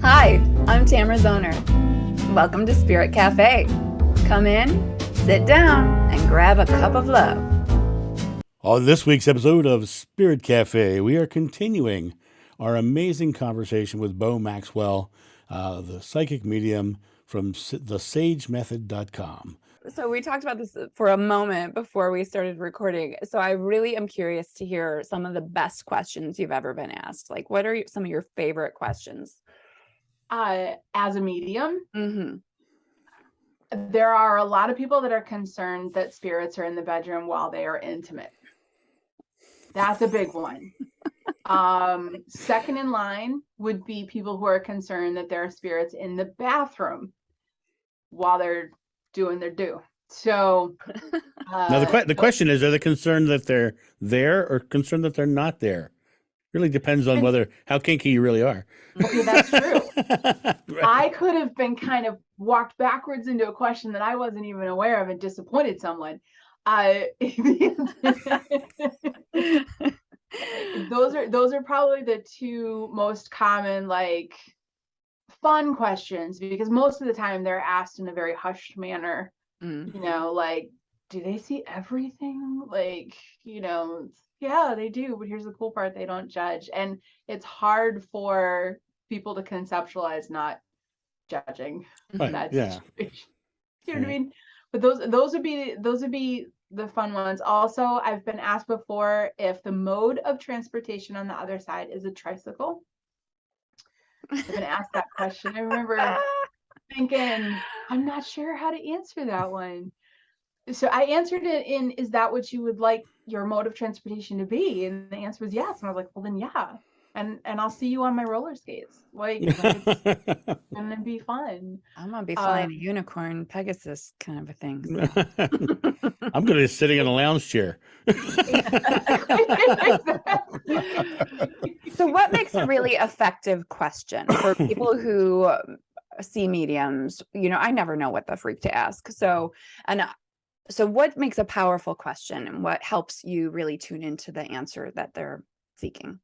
Hi, I'm Tamara Zoner. Welcome to Spirit Cafe. Come in, sit down, and grab a cup of love. On this week's episode of Spirit Cafe, we are continuing our amazing conversation with BEAU MAXWELL, the psychic medium from thesagemethod.com. So we talked about this for a moment before we started recording. So I really am curious to hear some of the best questions you've ever been asked. Like, what are some of your favorite questions? As a medium, Mm-hmm. there are a lot of people that are concerned that spirits are in the bedroom while they are intimate. That's a big one. Second in line would be people who are concerned that there are spirits in the bathroom while they're doing their do. So Now, the question is, are they concerned that they're there or concerned that they're not there? Really depends on how kinky you really are. Okay, that's true. Right. I could have been kind of walked backwards into a question that I wasn't even aware of and disappointed someone. Those are probably the two most common, like, fun questions, because most of the time they're asked in a very hushed manner. You know, like, do they see everything? Like, yeah, they do, but here's the cool part: they don't judge. And it's hard for people to conceptualize not judging that situation. You know what I mean? But those would be the fun ones. Also, I've been asked before if the mode of transportation on the other side is a tricycle. I've been asked that question. I remember thinking, I'm not sure how to answer that one. So I answered it in, is that what you would like your mode of transportation to be? And the answer was yes. And I was like, well, then yeah. And I'll see you on my roller skates. Like, it's gonna be fun. I'm gonna be flying a unicorn, Pegasus kind of a thing. So. I'm gonna be sitting in a lounge chair. So what makes a really effective question for people who see mediums? I never know what the freak to ask. So what makes a powerful question, and what helps you really tune into the answer that they're seeking?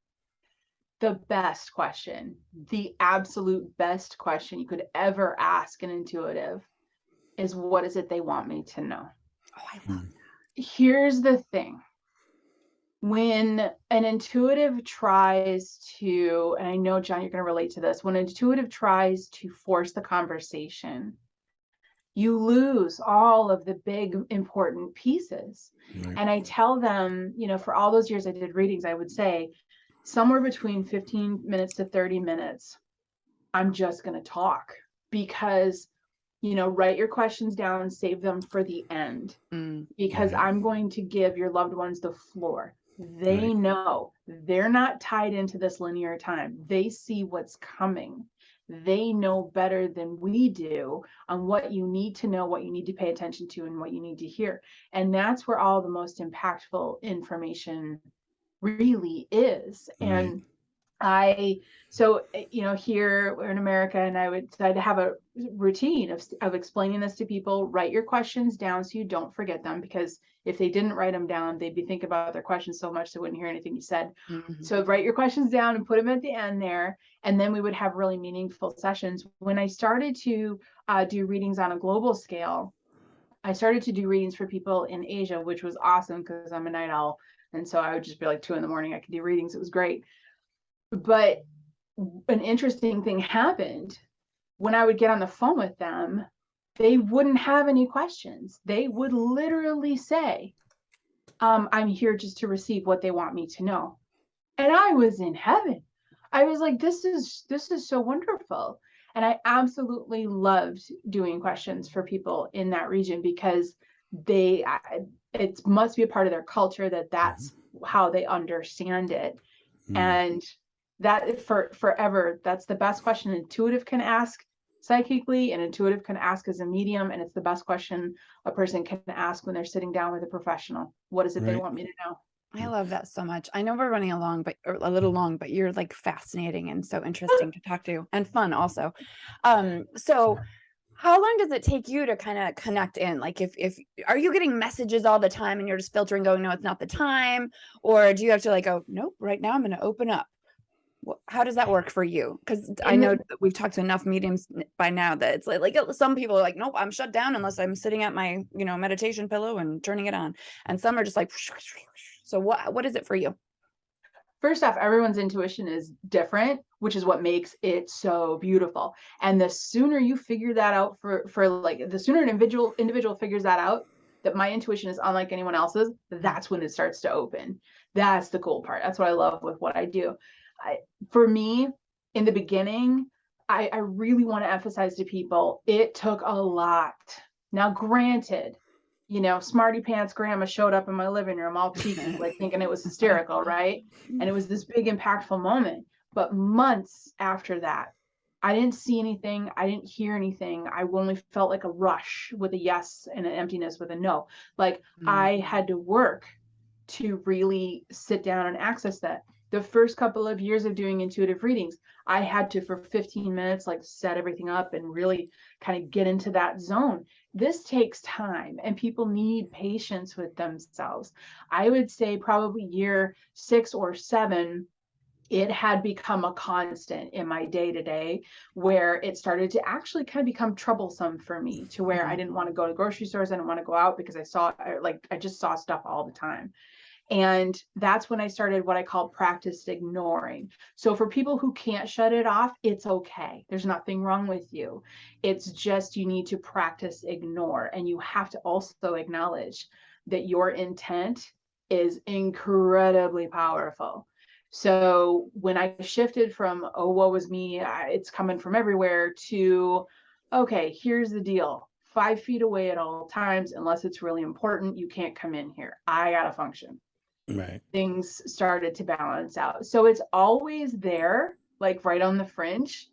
The best question, the absolute best question you could ever ask an intuitive is, what is it they want me to know? Oh, I love that. Here's the thing. When an intuitive tries to, and I know, John, you're going to relate to this, when an intuitive tries to force the conversation, you lose all of the big important pieces. Right. And I tell them, for all those years I did readings, I would say somewhere between 15 minutes to 30 minutes, I'm just going to talk, because, write your questions down, save them for the end, because I'm going to give your loved ones the floor. They know they're not tied into this linear time. They see what's coming. They know better than we do on what you need to know, what you need to pay attention to, and what you need to hear. And that's where all the most impactful information really is. And here we're in America, and I'd have a routine of explaining this to people. Write your questions down so you don't forget them, because if they didn't write them down, they'd be thinking about their questions so much they wouldn't hear anything you said. So write your questions down and put them at the end there, and then we would have really meaningful sessions. When I started to do readings on a global scale, I started to do readings for people in Asia, which was awesome because I'm a night owl. And so I would just be like 2 a.m, I could do readings. It was great. But an interesting thing happened. When I would get on the phone with them, they wouldn't have any questions. They would literally say, I'm here just to receive what they want me to know. And I was in heaven. I was like, this is so wonderful. And I absolutely loved doing questions for people in that region, because it must be a part of their culture that's how they understand it. And that forever, that's the best question an intuitive can ask psychically, and intuitive can ask as a medium. And it's the best question a person can ask when they're sitting down with a professional. What is it they want me to know? I love that so much. I know we're running a little long, but you're like fascinating and so interesting to talk to, and fun also. So how long does it take you to kind of connect in? Like, if are you getting messages all the time and you're just filtering, going, no, it's not the time? Or do you have to like, oh, nope, right now I'm going to open up? How does that work for you? Because I know that we've talked to enough mediums by now that it's like some people are like, nope, I'm shut down unless I'm sitting at my, meditation pillow and turning it on. And some are just like, so what is it for you? First off, everyone's intuition is different, which is what makes it so beautiful. And the sooner you figure that out for like the sooner an individual figures that out, that my intuition is unlike anyone else's, that's when it starts to open. That's the cool part. That's what I love with what I do. For me, in the beginning, I really want to emphasize to people, it took a lot. Now, granted, smarty pants grandma showed up in my living room all cheeky, like thinking it was hysterical, right? And it was this big impactful moment. But months after that, I didn't see anything. I didn't hear anything. I only felt like a rush with a yes and an emptiness with a no. Like I had to work to really sit down and access that. The first couple of years of doing intuitive readings, I had to, for 15 minutes, like set everything up and really kind of get into that zone. This takes time and people need patience with themselves. I would say probably year 6 or 7, it had become a constant in my day-to-day where it started to actually kind of become troublesome for me, to where I didn't want to go to grocery stores. I didn't want to go out because I just saw stuff all the time. And that's when I started what I call practice ignoring. So for people who can't shut it off, it's okay. There's nothing wrong with you. It's just you need to practice ignore. And you have to also acknowledge that your intent is incredibly powerful. So when I shifted from, oh, woe is me, it's coming from everywhere, to, okay, here's the deal. 5 feet away at all times, unless it's really important, you can't come in here. I gotta function. Right. Things started to balance out. So it's always there, like right on the fringe.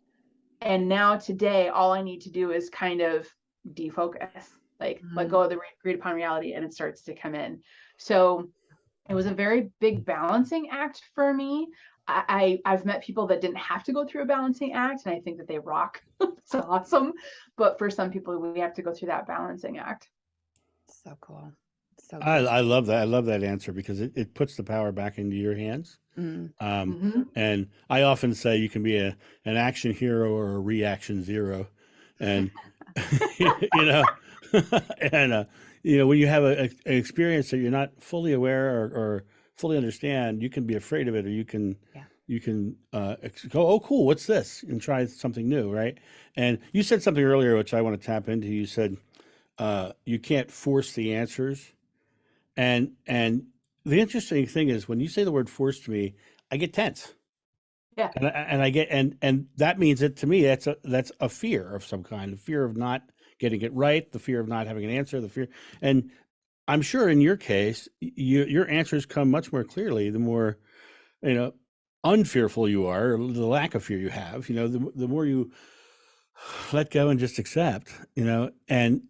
And now today, all I need to do is kind of defocus, like let go of the agreed upon reality, and it starts to come in. So it was a very big balancing act for me. I've met people that didn't have to go through a balancing act, and I think that they rock. It's awesome. But for some people, we have to go through that balancing act. So cool. So cool. I love that. I love that answer because it puts the power back into your hands. And I often say you can be an action hero or a reaction zero. And, and, when you have an experience that you're not fully aware or fully understand, you can be afraid of it, or you can go, oh, cool, what's this? And try something new, right? And you said something earlier, which I want to tap into. You said you can't force the answers. And the interesting thing is when you say the word force to me, I get tense. Yeah. And I get, and that means that to me, that's a fear of some kind, the fear of not getting it right, the fear of not having an answer, the fear. And I'm sure in your case, your answers come much more clearly, the more, unfearful you are, or the lack of fear you have, the more you let go and just accept, and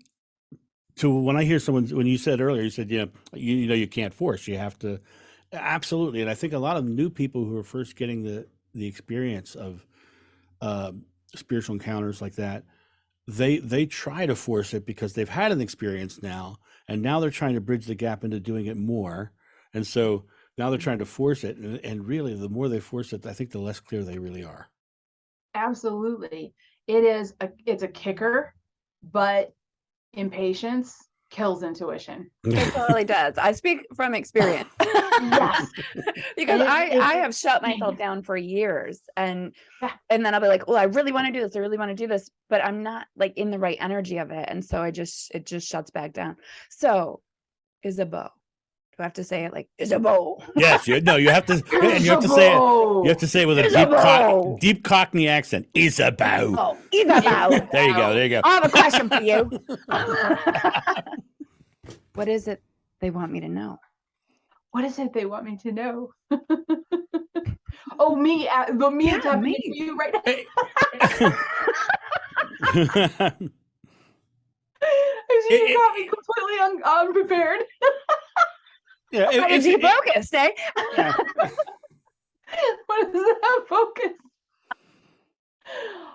so when I hear someone, when you said earlier, you said, you can't force, you have to, absolutely. And I think a lot of new people who are first getting the experience of spiritual encounters like that, they try to force it because they've had an experience now, and now they're trying to bridge the gap into doing it more. And so now they're trying to force it. And really, the more they force it, I think the less clear they really are. Absolutely. It's a kicker, but impatience kills intuition. It totally does. I speak from experience. Yes. Because I have shut myself down for years, and then I'll be like, well, I really want to do this. I really want to do this, but I'm not like in the right energy of it. And so it just shuts back down. So Isabeau. Do I have to say it like Isabeau? Yes, you have to, and you have to say it. You have to say it with a deep Cockney accent. Isabeau. Oh, Isabeau. There you go. There you go. I have a question for you. What is it they want me to know? What is it they want me to know? Oh, me talking to you right now. You got me completely unprepared. Yeah, it's defocused, eh? Yeah. What is that focus?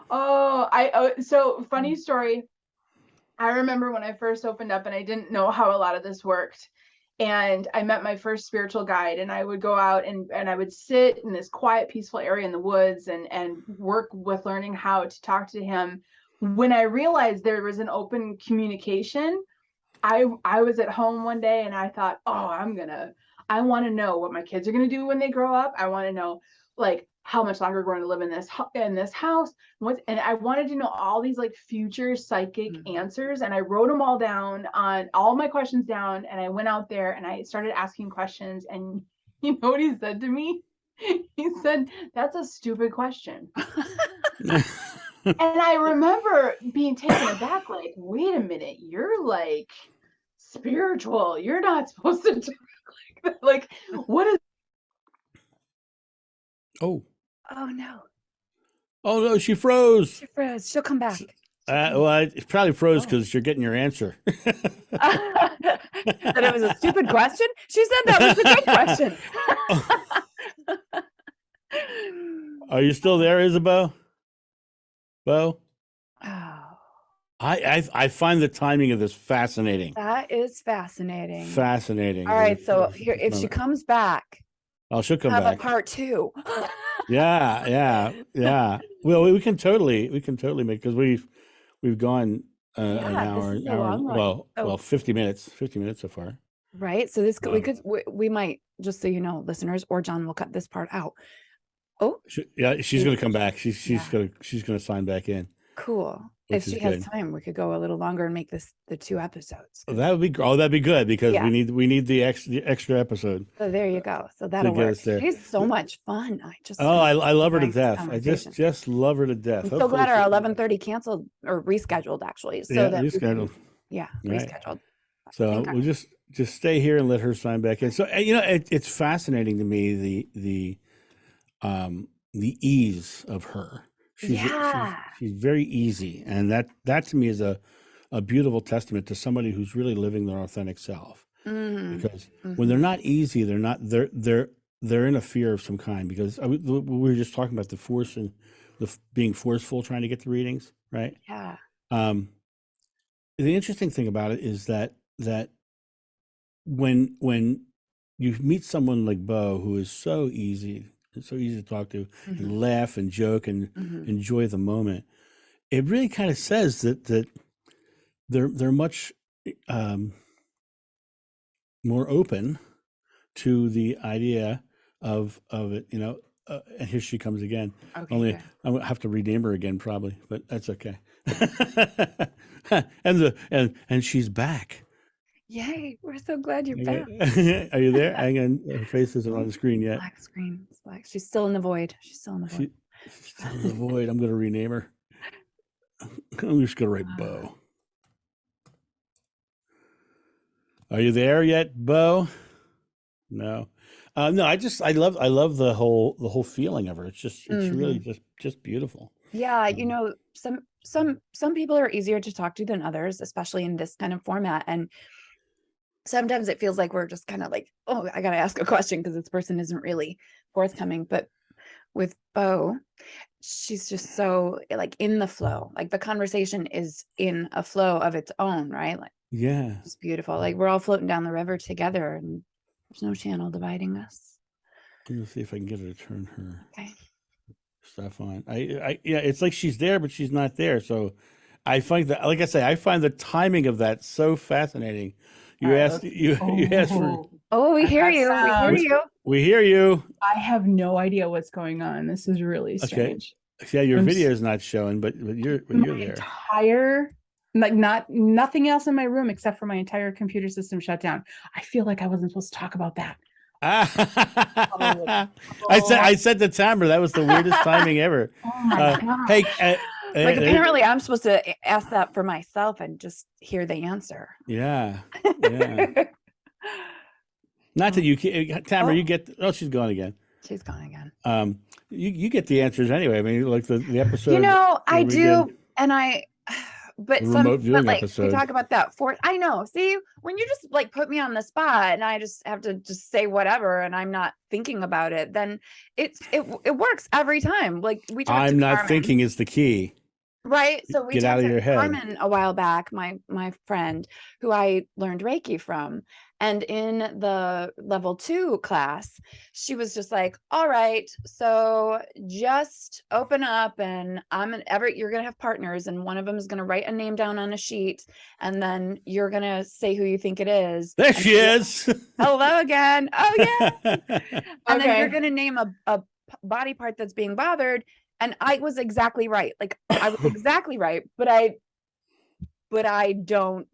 Oh, so funny story. I remember when I first opened up and I didn't know how a lot of this worked. and I met my first spiritual guide, and I would go out and I would sit in this quiet, peaceful area in the woods and work with learning how to talk to him. When I realized there was an open communication, I was at home one day and I thought, oh, I want to know what my kids are going to do when they grow up. I want to know like how much longer we're going to live in this house. And I wanted to know all these like future psychic answers. And I wrote them all down, on all my questions down. And I went out there and I started asking questions. And you know what he said to me? He said, "That's a stupid question." And I remember being taken aback, like, wait a minute, you're like spiritual. You're not supposed to talk like that. Like, what is Oh, Oh no, oh no, she froze. she froze. She'll come back. Well, it probably froze because you're getting your answer. That it was a stupid question? She said that was a good question. Are you still there, Isabeau? Bo? Oh, I find the timing of this fascinating. that is fascinating. Fascinating. All right, so here, if she comes back, Oh, she'll come have a back. part 2. Yeah. Well, we can totally make, because we've gone an Yeah, this hour, is a long one. well, Oh. 50 minutes so far. Right? So this Wow. we might, just so you know, listeners, or John will cut this part out. Oh, She's going to come back. She's Yeah. going to sign back in. cool. Which If is she has good. time, we could go a little longer and make this the 2 episodes. That'd be good, because Yeah. we need the extra episode. So there you go. So that'll get work. us there. She's so much fun. Oh, I love her to enjoying this death. I conversation. just love her to death. I'm so glad our 11:30 canceled or rescheduled, actually. So that we can- rescheduled. yeah, Right. rescheduled. So Thank we'll just stay here and let her sign back in. So it's fascinating to me, the ease of her. Yeah. She's very easy, and that to me is a beautiful testament to somebody who's really living their authentic self. Mhm. Because when they're not easy, they're in a fear of some kind. Because we were just talking about the force and being forceful, trying to get the readings, right? Yeah. The interesting thing about it is that when you meet someone like Bo, who is so easy to talk to, and laugh and joke and enjoy the moment, it really kind of says that they're much more open to the idea of it, and here she comes again. Okay. Only good. I'm gonna have to rename her again, probably, but that's okay. and she's back. Yay. We're so glad you're Okay. back. Are you there? Hang on, her face isn't on the screen yet. Black screen. It's black. She's still in the void. She's still in the void. She's still in the void. I'm gonna rename her. I'm just gonna write Bo. Are you there yet, Bo? No. No, I love the whole feeling of her. It's really just beautiful. Yeah, some people are easier to talk to than others, especially in this kind of format. And sometimes it feels like we're just kind of like, oh, I gotta ask a question because this person isn't really forthcoming. But with Bo, she's just so like in the flow. Like the conversation is in a flow of its own, right? Like Yeah. it's beautiful. Like we're all floating down the river together, and there's no channel dividing us. I'm gonna see if I can get her to turn her Okay. stuff on. Yeah, it's like she's there, but she's not there. So I find that, like I say, I find the timing of that so fascinating. You asked for. Oh, we hear you. We hear sound. you. We hear you. I have no idea what's going on. This is really Okay. strange. Yeah, your I'm video is not showing, but you're My there. entire, like, nothing else in my room except for my entire computer system shut down. I feel like I wasn't supposed to talk about that. I said to Tamara, that was the weirdest timing ever. Oh my God. Hey, Like apparently I'm supposed to ask that for myself and just hear the answer. yeah. Not that you can't, Tamara. You get. Oh, she's gone again. She's gone again. You get the answers anyway. I mean, like the episode. I we do, did. and but The some, remote viewing but like episode. we talk about that for. I know. See, when you just like put me on the spot and I just have to just say whatever, and I'm not thinking about it, then it works every time. Like we talked. I'm to not Carmen. thinking is the key. Right. So we Get out talked of to your head. Carmen a while back, my friend who I learned Reiki from. And in the level 2 class, she was just like, all right, so just open up and you're gonna have partners, and one of them is gonna write a name down on a sheet, and then you're gonna say who you think it is. There And she then is. hello again. Oh yeah. And then you're Okay. gonna name a body part that's being bothered. And I was exactly right. Like I was exactly right, but I don't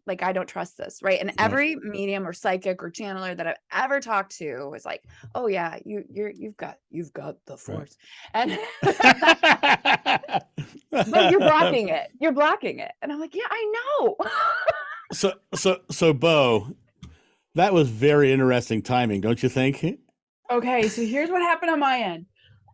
trust this, right? And every medium or psychic or channeler that I've ever talked to was like, "Oh yeah, you've got the force," and but you're blocking it. You're blocking it, and I'm like, "Yeah, I know." So Bo, that was very interesting timing, don't you think? Okay, so here's what happened on my end.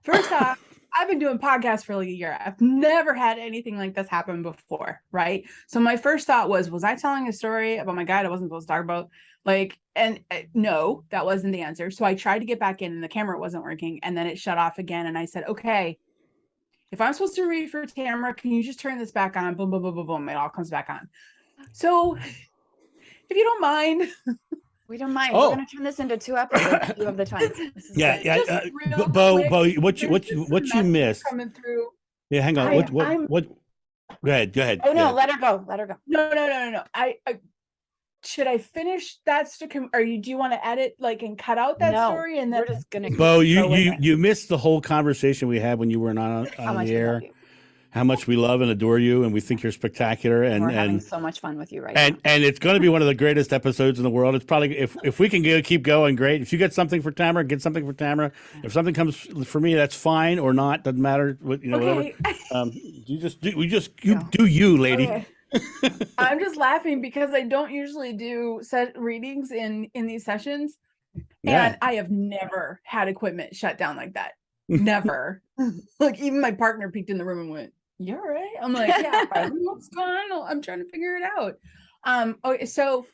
First off, I've been doing podcasts for like a year. I've never had anything like this happen before, right? So my first thought was I telling a story about my guy that I wasn't supposed to talk about? Like, and no, that wasn't the answer. So I tried to get back in and the camera wasn't working, and then it shut off again. And I said, okay, if I'm supposed to read for Tamara, can you just turn this back on? Boom, boom, boom, boom, boom. It all comes back on. So if you don't mind, We don't mind. Oh. We're gonna turn this into 2 episodes. You have the time. This is Yeah, great. yeah. real Bo, quick, what you messages missed? coming through. Yeah, hang on. What? Go ahead. Oh Go no, ahead. let her go. Let her go. No. I should I finish that or do you want to edit like and cut out that No, story and then we're just gonna Bo, go with it. you missed the whole conversation we had when you were not How on much the we love air. you. How much we love and adore you, and we think you're spectacular. We're having And so much fun with you right now. and it's going to be one of the greatest episodes in the world. It's probably if we can keep going, great. If you get something for Tamara, get something for Tamara. If something comes for me, that's fine or not. Doesn't matter. okay. Whatever. You do you, lady. Okay. I'm just laughing because I don't usually do set readings in these sessions, Yeah. and I have never had equipment shut down like that. Never. Like even my partner peeked in the room and went, "You're right." I'm like, "Yeah, I don't know what's going on. I'm trying to figure it out." Okay, so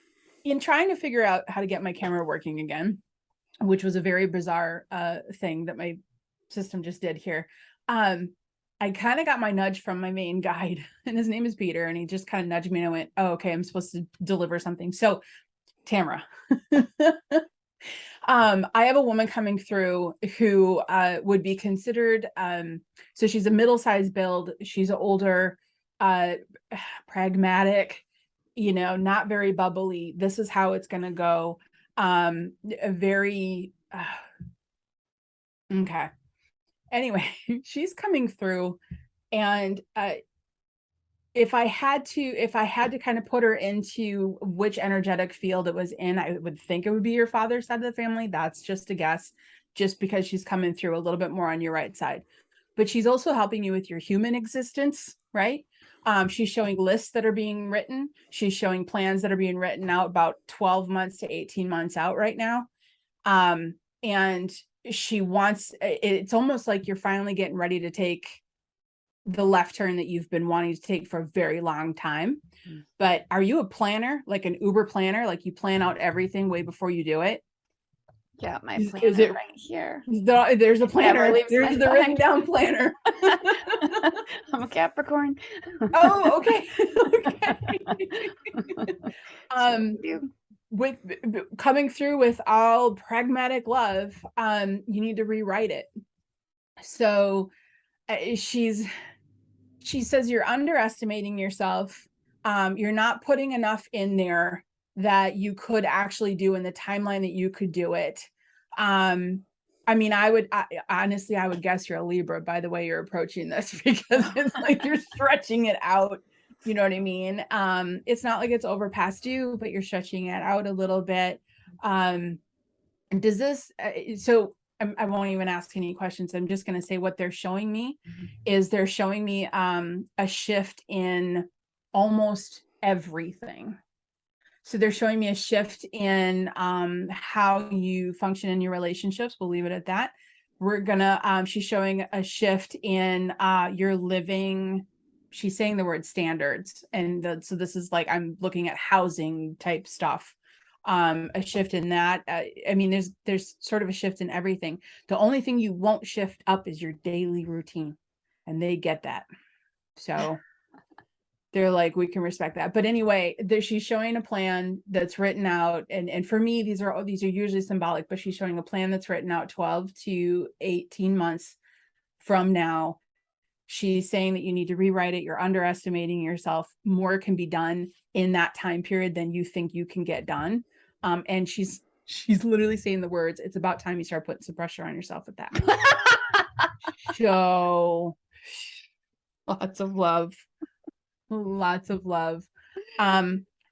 in trying to figure out how to get my camera working again, which was a very bizarre thing that my system just did here. I kind of got my nudge from my main guide, and his name is Peter, and he just kind of nudged me and I went, "Oh, okay, I'm supposed to deliver something." So, Tamara, I have a woman coming through who would be considered, so she's a middle-sized build, she's older, pragmatic, not very bubbly. This is how it's going to go. A very, okay. Anyway, she's coming through, and if I had to kind of put her into which energetic field it was in, I would think it would be your father's side of the family. That's just a guess, just because she's coming through a little bit more on your right side. But she's also helping you with your human existence, right? She's showing lists that are being written. She's showing plans that are being written out about 12 months to 18 months out right now. And she wants, it's almost like you're finally getting ready to take the left turn that you've been wanting to take for a very long time. But are you a planner, like an Uber planner? Like you plan out everything way before you do it? Yeah, my Is planner it right here. There's a planner. leaves my There's the written side. down planner. I'm a Capricorn. Oh, okay. So you. With coming through with all pragmatic love, you need to rewrite it. So she says you're underestimating yourself. You're not putting enough in there that you could actually do in the timeline that you could do it. I mean, honestly, I would guess you're a Libra by the way you're approaching this, because it's like you're stretching it out. You know what I mean? It's not like it's over past you, but you're stretching it out a little bit. Does this, so I won't even ask any questions. I'm just going to say what they're showing me is they're showing me a shift in almost everything. So they're showing me a shift in how you function in your relationships. We'll leave it at that. We're gonna, she's showing a shift in your living. She's saying the word standards. And so this is like, I'm looking at housing type stuff. A shift in that. I mean, there's sort of a shift in everything. The only thing you won't shift up is your daily routine. And they get that. So they're like, we can respect that. But anyway, she's showing a plan that's written out. And for me, these are usually symbolic, but she's showing a plan that's written out 12 to 18 months from now. She's saying that you need to rewrite it. You're underestimating yourself. More can be done in that time period than you think you can get done. And she's literally saying the words, it's about time you start putting some pressure on yourself with that. So lots of love. Lots of love.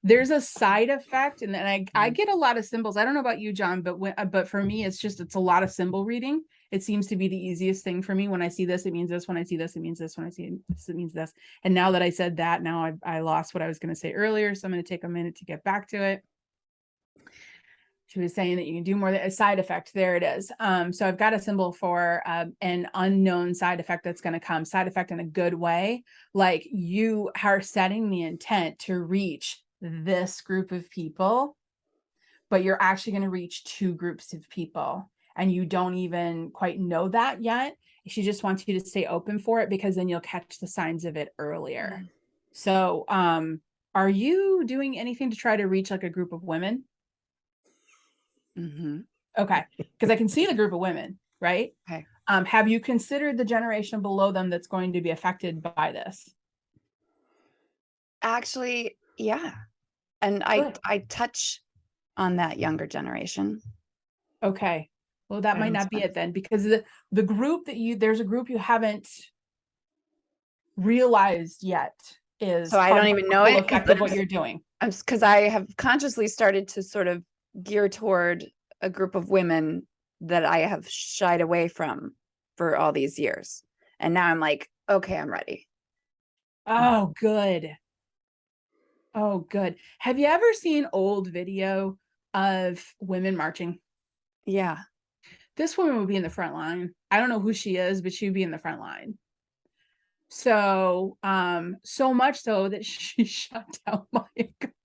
There's a side effect, and then I get a lot of symbols. I don't know about you, John, but for me, it's a lot of symbol reading. It seems to be the easiest thing for me. When I see this, it means this. When I see this, it means this. When I see this, it means this. And now that I said that, now I lost what I was going to say earlier. So I'm going to take a minute to get back to it. She was saying that you can do more. A side effect. There it is. So I've got a symbol for an unknown side effect that's going to come. Side effect in a good way. Like you are setting the intent to reach this group of people, but you're actually going to reach two groups of people. And you don't even quite know that yet. She just wants you to stay open for it, because then you'll catch the signs of it earlier. Mm-hmm. So are you doing anything to try to reach like a group of women? Mm-hmm. Okay, because I can see the group of women, right? Okay. Have you considered the generation below them that's going to be affected by this? Actually, yeah. And I touch on that younger generation. Okay. Well, that might not be it then, because the group there's a group you haven't realized yet is. So I don't even know it. Effect of what you're doing. Because I have consciously started to sort of gear toward a group of women that I have shied away from for all these years. And now I'm like, okay, I'm ready. Oh, good. Oh, good. Have you ever seen old video of women marching? Yeah. This woman would be in the front line. I don't know who she is, but she would be in the front line. So, so much so that she shut down my computer.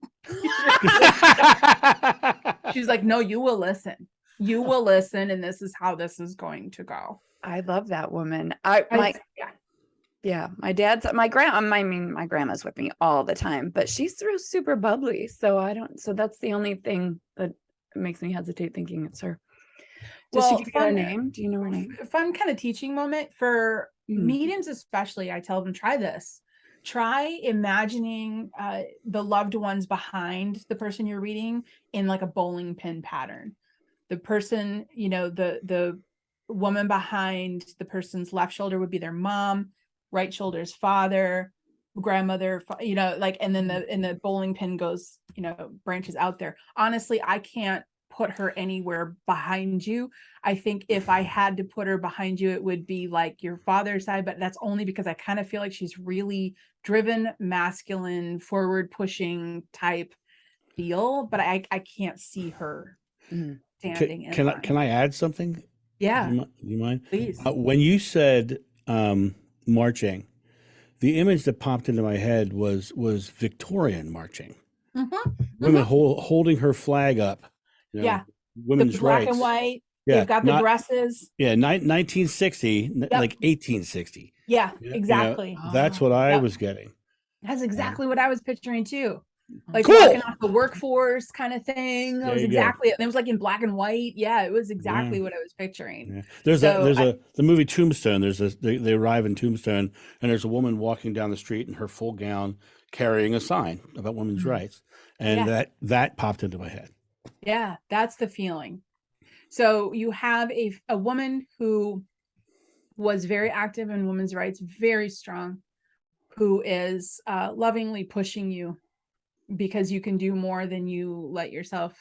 She's like, no, you will listen. You will listen, and this is how this is going to go. I love that woman. My grandma's with me all the time, but she's super bubbly. So that's the only thing that makes me hesitate thinking it's her. Does she give you her name? Do you know her name? Fun kind of teaching moment for mediums, especially. I tell them, try this. Try imagining the loved ones behind the person you're reading in like a bowling pin pattern. The person, the woman behind the person's left shoulder would be their mom, right shoulder's father, grandmother, and then the bowling pin goes, branches out there. Honestly, I can't put her anywhere behind you. I think if I had to put her behind you, it would be like your father's side, but that's only because I kind of feel like she's really driven, masculine, forward pushing type feel, but I can't see her standing in line. Can I add something? Yeah. Do you mind? Please. When you said marching, the image that popped into my head was Victorian marching. Mm-hmm. Women holding her flag up. Women's the black rights. And white. Yeah, they've got the dresses. Yeah, 1960, like 1860. Yeah, exactly. That's what I was getting. That's exactly what I was picturing too. Like cool. Walking off the workforce kind of thing. That was exactly it. It was like in black and white. Yeah, it was exactly what I was picturing. Yeah. The movie Tombstone. They arrive in Tombstone, and there's a woman walking down the street in her full gown, carrying a sign about women's rights, and that popped into my head. Yeah, that's the feeling. So you have a woman who was very active in women's rights, very strong, who is lovingly pushing you because you can do more than you let yourself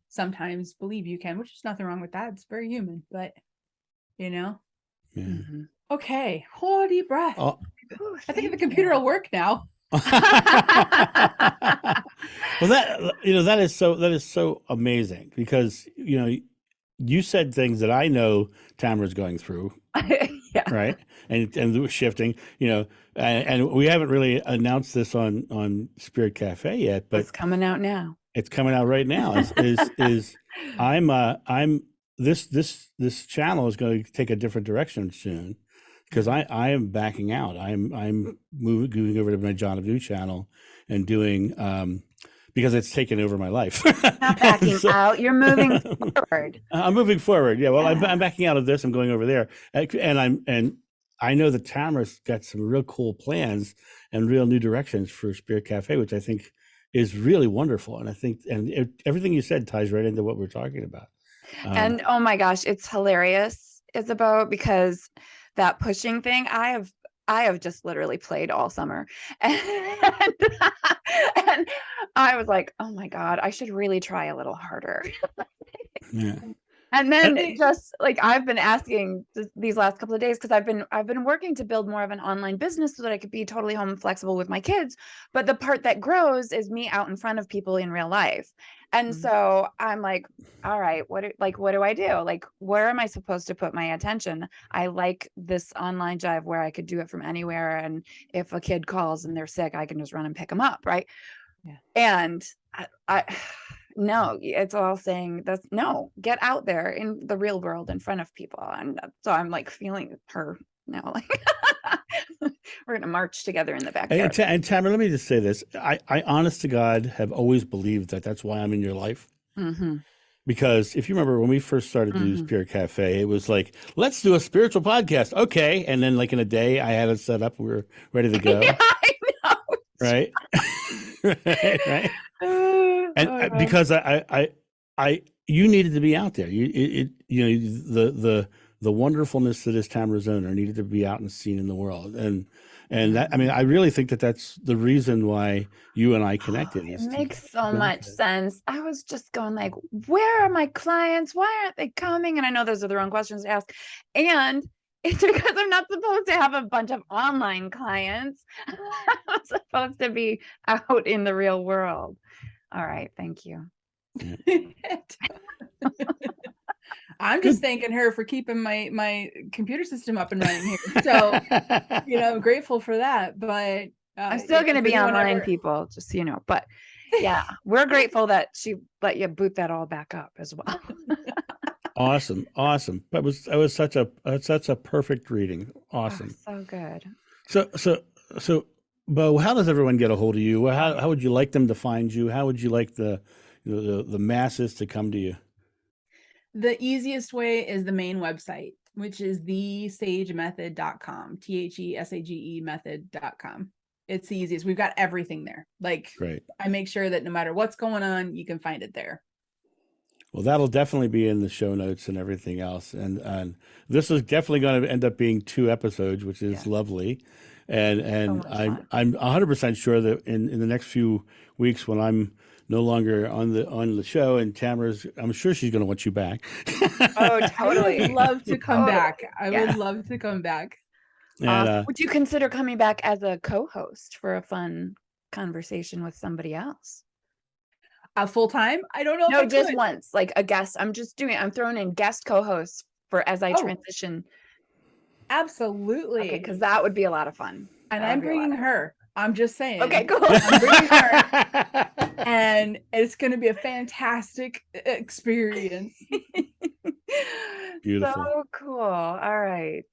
sometimes believe you can, which is nothing wrong with that. It's very human, but Yeah. Okay. Hold deep breath. I think the computer will work now. Well, that is so amazing, because you said things that I know Tamara's going through. Right. And shifting, and we haven't really announced this on Spirit Cafe yet, but it's coming out now. It's coming out right now. This channel is going to take a different direction soon, because I am backing out. I'm moving over to my John of New channel and doing because it's taken over my life. Not backing So- out. You're moving forward. I'm moving forward. Yeah. Well, Yeah. I'm backing out of this. I'm going over there, and I know that Tamara's got some real cool plans and real new directions for Spirit Cafe, which I think is really wonderful. And I think everything you said ties right into what we're talking about. And oh my gosh, it's hilarious, Isabeau, because that pushing thing, I have just literally played all summer. And, and I was like, oh my God, I should really try a little harder. Yeah. And then just like I've been asking these last couple of days, because I've been working to build more of an online business so that I could be totally home and flexible with my kids. But the part that grows is me out in front of people in real life. And so I'm like, all right, what do I do? Like, where am I supposed to put my attention? I like this online jive where I could do it from anywhere. And if a kid calls and they're sick, I can just run and pick them up. Right. Yeah. And I no, it's all saying no, get out there in the real world in front of people. And so I'm like feeling her now, like we're going to march together in the backyard. And Tamara, let me just say this. I honest to God have always believed that that's why I'm in your life. Mm-hmm. Because if you remember when we first started to do Spirit Cafe, it was like, let's do a spiritual podcast. Okay. And then like in a day I had it set up. We were ready to go. Yeah, I know. Right. right. And because you needed to be out there. The wonderfulness that is Tamara Zoner needed to be out and seen in the world. And that, I mean, I really think that that's the reason why you and I connected. It makes so much sense. I was just going like, where are my clients? Why aren't they coming? And I know those are the wrong questions to ask. And it's because I'm not supposed to have a bunch of online clients. I'm supposed to be out in the real world. All right. Thank you. I'm just thanking her for keeping my computer system up and running here. So, I'm grateful for that. But I'm still going to be online, people, just so you know. But yeah, we're grateful that she let you boot that all back up as well. Awesome. That was such a perfect reading. Awesome. Oh, so good. So, Beau, how does everyone get a hold of you? How would you like them to find you? How would you like the masses to come to you? The easiest way is the main website, which is thesagemethod.com, THESAGE method.com. It's the easiest. We've got everything there. Like, great. I make sure that no matter what's going on, you can find it there. Well, that'll definitely be in the show notes and everything else. And this is definitely going to end up being 2 episodes, which is lovely. And I'm 100% sure that in the next few weeks, when I'm no longer on the show and Tamara's, I'm sure she's going to want you back. Oh, totally. I would love to come back. I would love to come back. And, would you consider coming back as a co-host for a fun conversation with somebody else? Full time? I don't know. No, just once, like a guest. I'm throwing in guest co-hosts as I transition. Absolutely. Okay, because that would be a lot of fun. And I'm bringing her. I'm just saying. Okay, cool. I'm bringing her. And it's going to be a fantastic experience. Beautiful. So cool. All right.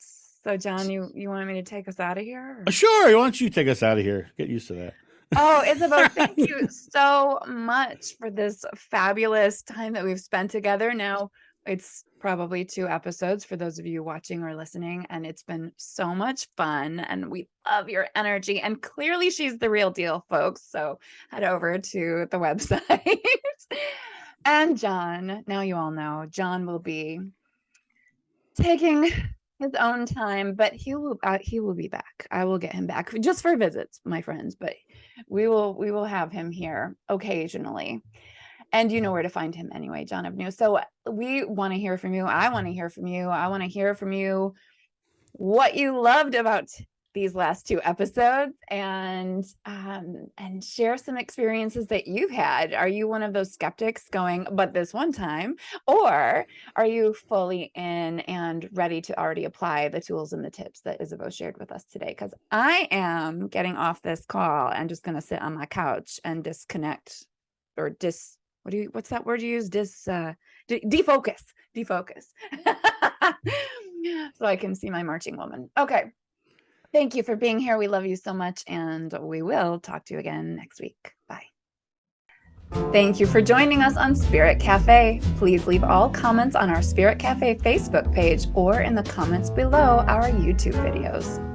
So John, you want me to take us out of here? Or? Sure. Why don't you take us out of here? Get used to that. Oh, Isabeau, thank you so much for this fabulous time that we've spent together. Now it's probably 2 episodes for those of you watching or listening, and it's been so much fun, and we love your energy, and clearly she's the real deal, folks. So head over to the website. And John, now you all know, John will be taking his own time, but he will be back. I will get him back just for visits, my friends, but we will have him here occasionally. And you know where to find him anyway, John of New. So we want to hear from you. I want to hear from you. I want to hear from you what you loved about these last 2 episodes, and share some experiences that you've had. Are you one of those skeptics going, but this one time, or are you fully in and ready to already apply the tools and the tips that Isabeau shared with us today? Because I am getting off this call and just going to sit on my couch and disconnect or what's that word you use? Defocus. so I can see my marching woman. Okay. Thank you for being here. We love you so much, and we will talk to you again next week. Bye. Thank you for joining us on Spirit Cafe. Please leave all comments on our Spirit Cafe Facebook page or in the comments below our YouTube videos.